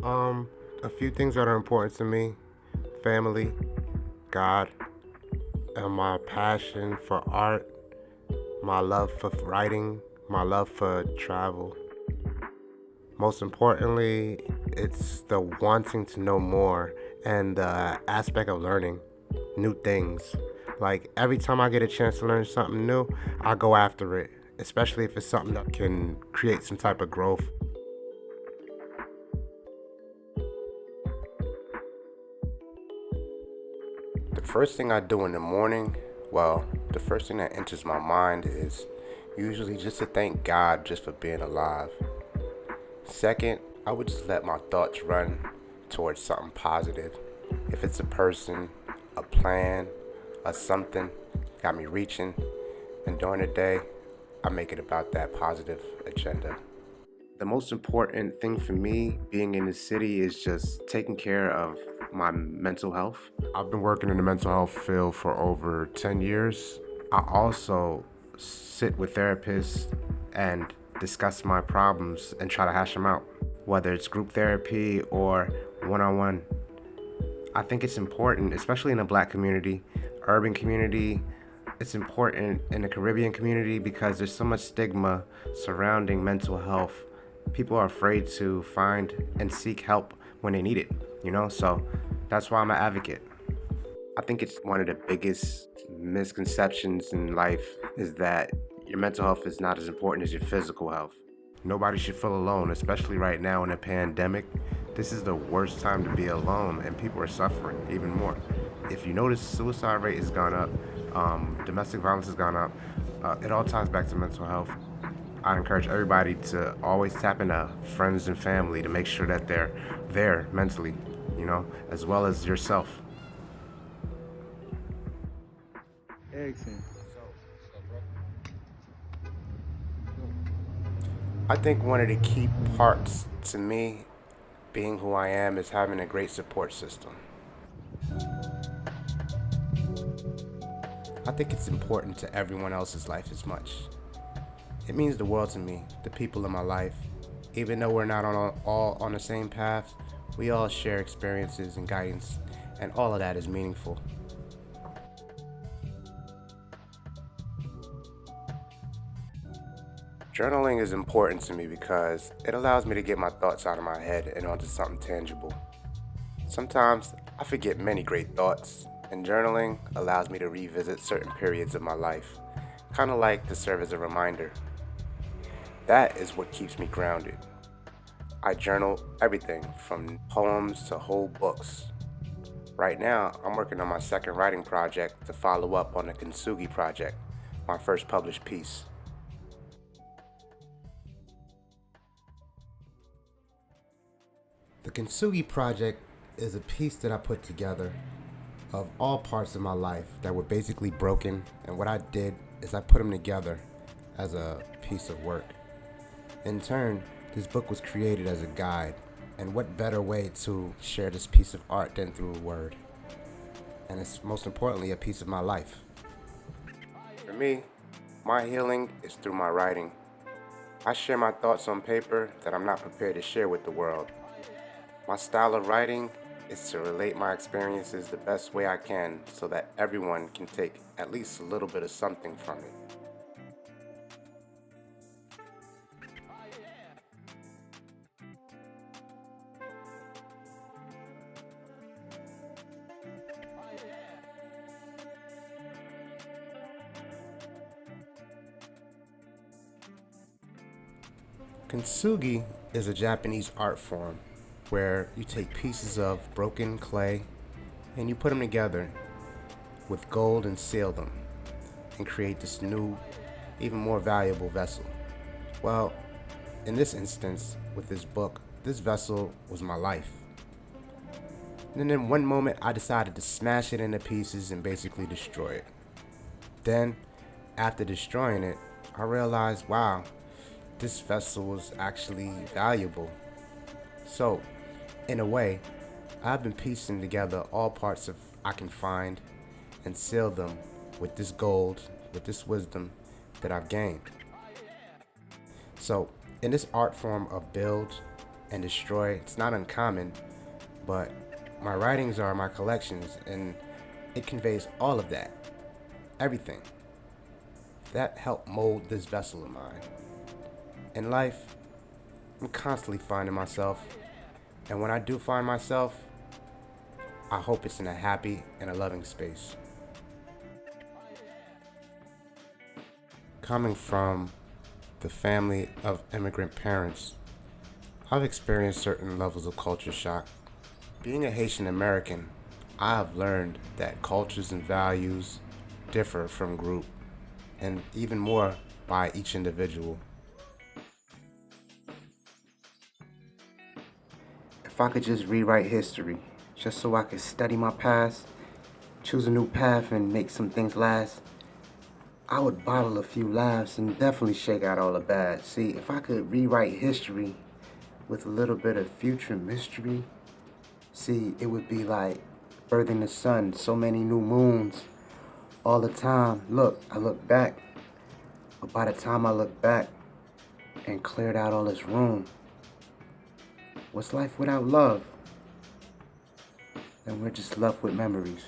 Um, a few things that are important to me: family, God, and my passion for art, my love for writing, my love for travel. Most importantly, it's the wanting to know more and the aspect of learning new things. Like every time I get a chance to learn something new, I go after it, especially if it's something that can create some type of growth. The first thing I do in the morning, well, the first thing that enters my mind is usually just to thank God just for being alive. Second, I would just let my thoughts run towards something positive. If it's a person, a plan, a something, got me reaching, and during the day, I make it about that positive agenda. The most important thing for me being in the city is just taking care of my mental health. I've been working in the mental health field for over 10 years. I also sit with therapists and discuss my problems and try to hash them out, whether it's group therapy or one on one. I think it's important, especially in the black community, urban community. It's important in the Caribbean community because there's so much stigma surrounding mental health. People are afraid to find and seek help when they need it, So that's why I'm an advocate. I think it's one of the biggest misconceptions in life is that your mental health is not as important as your physical health. Nobody should feel alone, especially right now in a pandemic. This is the worst time to be alone, and people are suffering even more. If you notice, suicide rate has gone up, domestic violence has gone up. It all ties back to mental health. I encourage everybody to always tap into friends and family to make sure that they're there mentally, as well as yourself. Excellent. I think one of the key parts to me being who I am is having a great support system. I think it's important to everyone else's life as much. It means the world to me, the people in my life. Even though we're not all on the same path, we all share experiences and guidance, and all of that is meaningful. Journaling is important to me because it allows me to get my thoughts out of my head and onto something tangible. Sometimes I forget many great thoughts, and journaling allows me to revisit certain periods of my life, kind of like to serve as a reminder. That is what keeps me grounded. I journal everything from poems to whole books. Right now, I'm working on my second writing project to follow up on the Kintsugi project, my first published piece. The Kintsugi project is a piece that I put together of all parts of my life that were basically broken, and what I did is I put them together as a piece of work. In turn, this book was created as a guide, and what better way to share this piece of art than through a word? And it's most importantly a piece of my life. For me, my healing is through my writing. I share my thoughts on paper that I'm not prepared to share with the world. My style of writing is to relate my experiences the best way I can so that everyone can take at least a little bit of something from it. Kintsugi is a Japanese art form where you take pieces of broken clay and you put them together with gold and seal them and create this new, even more valuable vessel. Well, in this instance, with this book, this vessel was my life. And then in one moment, I decided to smash it into pieces and basically destroy it. Then, after destroying it, I realized, wow, this vessel was actually valuable. So, in a way, I've been piecing together all parts of I can find and seal them with this gold, with this wisdom that I've gained. So, in this art form of build, and destroy. It's not uncommon, but my writings are my collections, and it conveys all of that, everything. That helped mold this vessel of mine. In life, I'm constantly finding myself, and when I do find myself, I hope it's in a happy and a loving space. Coming from the family of immigrant parents, I've experienced certain levels of culture shock. Being a Haitian American, I have learned that cultures and values differ from group, and even more by each individual. If I could just rewrite history, just so I could study my past, choose a new path, and make some things last, I would bottle a few laughs and definitely shake out all the bad. See, if I could rewrite history with a little bit of future mystery, see, it would be like birthing the sun, so many new moons all the time. Look, I look back, but by the time I look back and cleared out all this room, what's life without love? Then we're just left with memories.